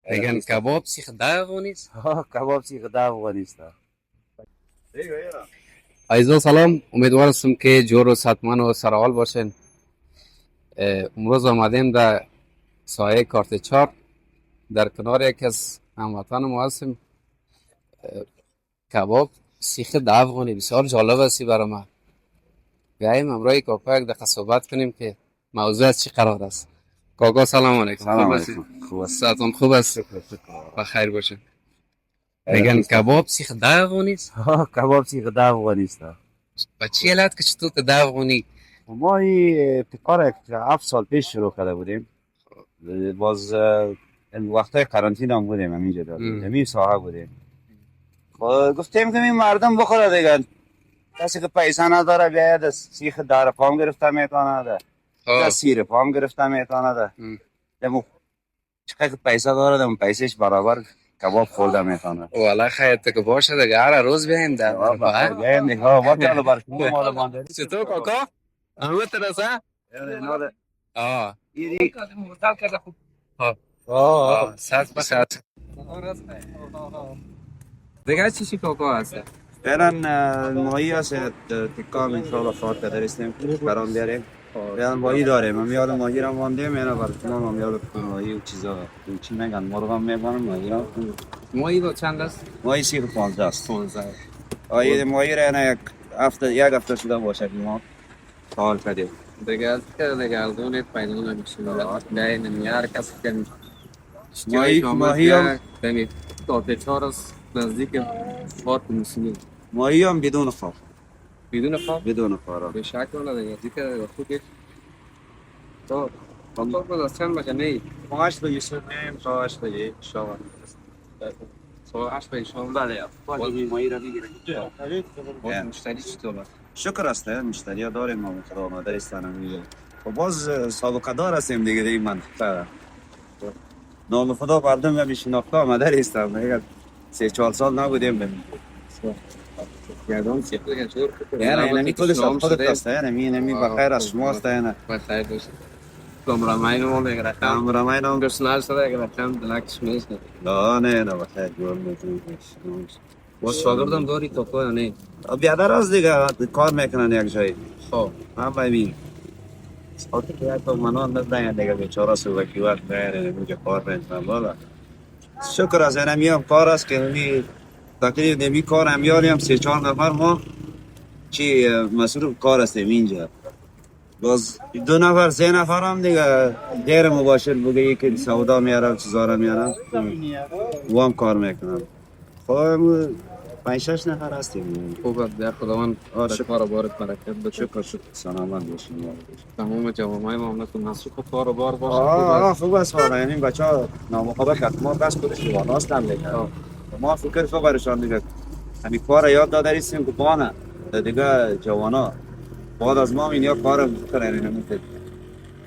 میگن کباب سیخ 10 نیست. ها کباب سیخ 10 نیست. عزیزان سلام، امیدوار هستم که جور و صحتمند و سرحال باشین. امروز آمدیم در سایه کارت 4 در کنار یکی از هموطن ما هستیم. کباب سیخ 10 بسیار جالب است برای ما. بیاییم امروز کاکا یک دقیقه صحبت کنیم که موضوع از چی قرار است. کاکا سلام علیکم. سلام علیکم. خوب است؟ صحتتون خوب است؟ بخیر باشین. میگن کباب سیخ 10 نیست. ها کباب سیخ 10 نیست. بچه علت که چطور که 10 ما این ابتکار 7 سال پیش شروع کرده بودیم. باز این وقتای قرنطینه هم بودیم همینجا همین ساحه بودیم. گفتیم که این مردم بخوره دیگه، کسی که پیسه نداره بیاید سیخ داره پام گرفته میتونه ده یا سیر پام گرفته میتونه ده دمو چقدر پیسه داره دمو پیسهش برابر کباب خورده میتونه. والا خیرت که باشه دیگه، هر روز بیایم در بیایم دیگه. ها وقت داره برای شما مال مانده. چطور کاکا؟ همه ترسه؟ آه ایری ساعت به ساعت دیگه چی کاکا هست؟ فعلا ماهی هست تکام انشاءالله خواهد درستیم برام بیاریم. فعلا ماهی داریم، هم یاد ماهی را ماندیم، اینا برای شما هم یاد ماهی و چیزا چی میگن مرغ هم میبانم ماهی را. ماهی با چند است؟ ماهی 15 است. 15. آیه ماهی را اینا یک هفته شده باشه که ما سوال کردیم. دیگه دونت پایین نمیشه. نه نمیار کسی که ماهی هم ببین تا 4 است نزدیک باد میشینی. ماهی هم بدون خواب. بدون خواب؟ بدون خواب. به شک ولا دیگه دیگه خوبه. تو کاکا باز چند بجه نی؟ 8 بجه صبح میایم تا 8 بجه شام. صبح 8 بجه شام. بله. ماهی را میگیریم. مشتری چطوره؟ شکر است مشتری ها داریم ما خدا آماده استن میگه. و باز سابقه دار هستیم دیگه این منطقه. نام خدا مردم هم شناخته آمده استن میگه 3-4 سال نبودیم ببین. یادم سیخ دیگه چور. یعنی نمی کل سال خودت است نمی بخیر از شماست نه. بخیر باشه. کامرامین مون دیگه کامرامین هم پرسنل شده دیگه رفتم دلکش میشه. نه بخیر جور میتونی. با شاگردم داری کاکا یا نه؟ بیادر از دیگه کار میکنن یک جایی. خب من ببین اوکی که تو منو نداین دیگه بیچاره سو وکیوات میره میگه کار میکنم بالا. شکر از اینم میام کار است که می تقریبا نمی کار هم یاریم 3-4 نفر ما چی مسئول کار هستیم اینجا. باز 2 نفر 3 نفر هم دیگه غیر مباشر بگه یکی سودا میاره چیزا رو میاره و هم کار میکنم. خب 5-6 نفر هستیم. خوب در خداوند کار بارت برکت بده. شکر سلامت باشین. تمام جوامع مملکت نصیب و کار بار باشه. خوب است والا یعنی بچه‌ها نامخابه ما بس خودش واناست هم دیگه. ما فکر خبرشان دیگه همین کار یاد داده رسیم که بانه دیگه جوانا بعد از ما این یا کار میکنن نمیشه.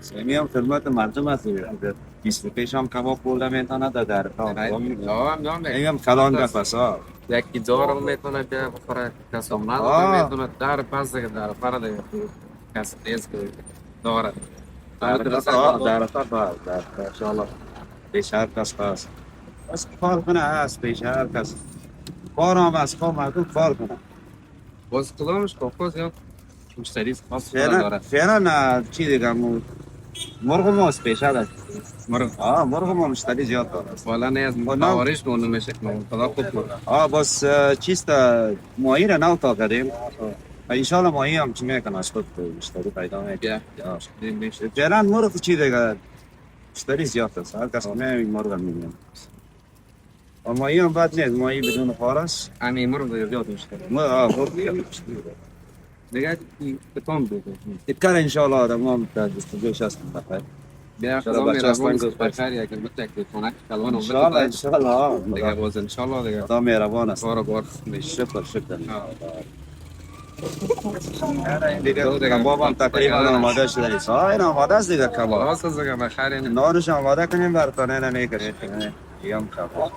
سمیم خدمت مردم است دیگه. 20 پیش هم کباب خورده میتونه در میگم کلان گفسا یکی دارم میتونه که بخوره کسام نداره میتونه در پس دیگه در پر دیگه کس تیز که داره در انشاءالله پیش هر کس هست بس کار کنه هست پیش هر کس کار هم از کار مردم کار کنه باز کدامش کافاز یا مشتری خاص داره فعلا چی دیگه مرغ ما اسپیشال است. مرغ ما مشتری زیاد داره. والا نه از موارش نون نمیشه خدا خوب کنه. بس چیست ماهی را نو تا کردیم. ان شاء الله ماهی هم چی میکنه از خود مشتری پیدا میکنه. فعلا مرغ چی دیگه مشتری زیاد است. هر کس میاد مرغ میگیره. و ماهی هم بد نیست ماهی بدون خارش. همین مرغ زیاد مشتری. مرغ دیگه بتون بده. اتکار ان شاء الله تمام دستگیرش است بخیر. بیا خدا مهربان بخیر یک تکلیف کنه کلوان ان شاء الله دیگه باز ان شاء الله دیگه خدا مهربان است. بار شکر دیگه کباب هم تقریبا آماده شده است. این آماده است دیگه کباب. راست از دیگه بخیر نانش آماده کنیم براتون نمیکنید. یم کباب.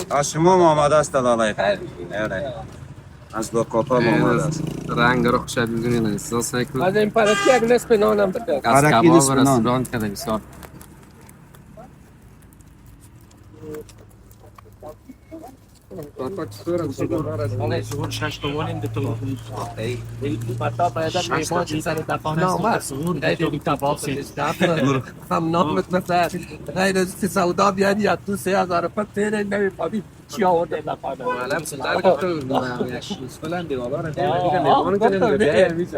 از شما آماده است دالای خیر. از دو کاپا آماده است. رنگ رو خوشت می‌دونی نه احساس نکنید. از این پرکی یک نصف نانم بده. از کباب رستوران کده بسیار حالا شما 6 تومانی به تو مطلب باید می‌خواد سر دفعه آمد خیلی تفاصیل هم نامت مثلا غیر از سودا بیاد یا تو 3000 پات تیره نمی‌فهمی چی آورده لفظ معلم سندر که فلان دیوار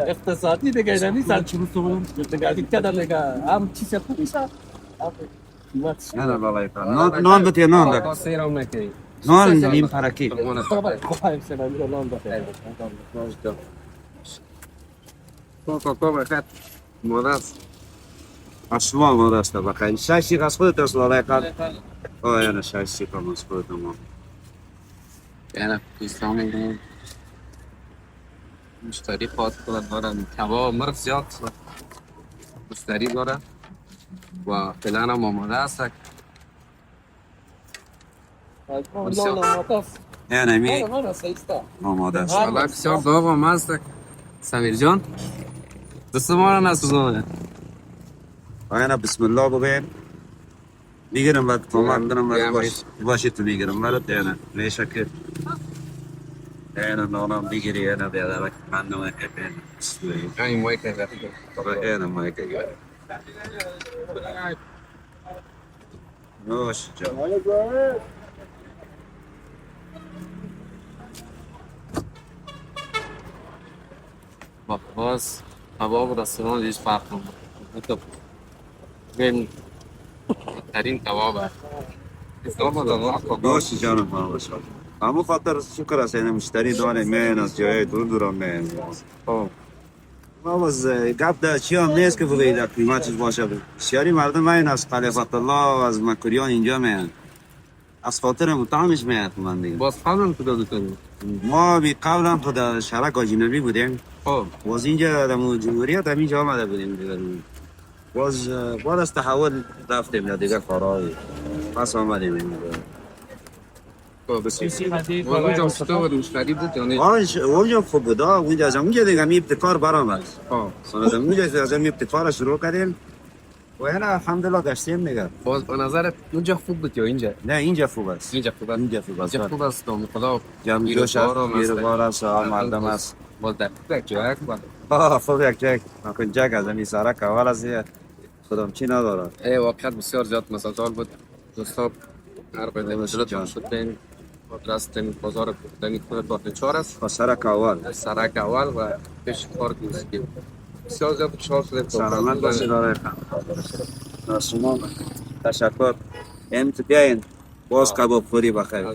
اقتصادی دیگه نیست چون تو دیگه دیگه دیگه هم چیز خوبی است نه والله نان بده نان ده سیرام نکنی نان نیم پرکی خواهیم سلام نام بخیر کوکا بخیر مدرس اصلا ما دست بخیر شاشی از خودت اصلا لایقت آه نه شاشی کم از خودت ما یعنی دوستان میگن مشتری خواهد کنند دارن کباب مرغ زیاد مشتری داره و فعلا هم آماده است نه نمی آماده است والله بسیار داغ و مست سمیر جان دست ما را نسوزانه آیا بسم الله بگیم میگیرم بعد کمک کنم باشه تو میگیرم برات نه میشه که نه نانم بگیری نه بیادر من نمیکنم این موی که نه ما که نوش جان با باز کباب رستوران هیچ فرق نمیکنه این ترین کباب است نوش جانم ما باشه همون خاطر شکر است این مشتری داره من از جای دور دور میان ما باز گپ ده چی هم نیست که بگید قیمتش باشه بسیاری مردم این از خلیفت الله و از مکریان اینجا میان از خاطر مطعمش میاد من دیگه باز خانم کجا دکنیم ما بی قبل هم خود شرک اجنبی بودیم خب باز اینجا در جمهوریت هم اینجا آمده بودیم دیگه باز بعد از تحول رفتیم دیگه کارهای پس آمدیم اینجا اونجا چطور مشتری بود یا نه؟ اونجا خوب بود اونجا از اونجا دیگه می ابتکار برآمد خب از اونجا از می ابتکار شروع کردیم و اینا الحمدلله داشتیم دیگه باز به نظرت اونجا خوب بود یا اینجا؟ نه اینجا خوب است اینجا خوب است اینجا خوب است اینجا خوب است دام خدا جمع جوش است بیروبار است مردم است باز در یک جای بود خوب یک جک مکن جک از این سرک اول از خودم چی نداره ای واقعا بسیار زیاد مسائل بود دوستا هر بدیم مجلت شدیم راستن بازار دنی خود با چهار است سرک اول سرک اول و پیش کار کنیم بسیار زیاد خوشحال شدیم سلامت باشید آقای خان شما تشکر امت بیاین باز کباب خوری بخیر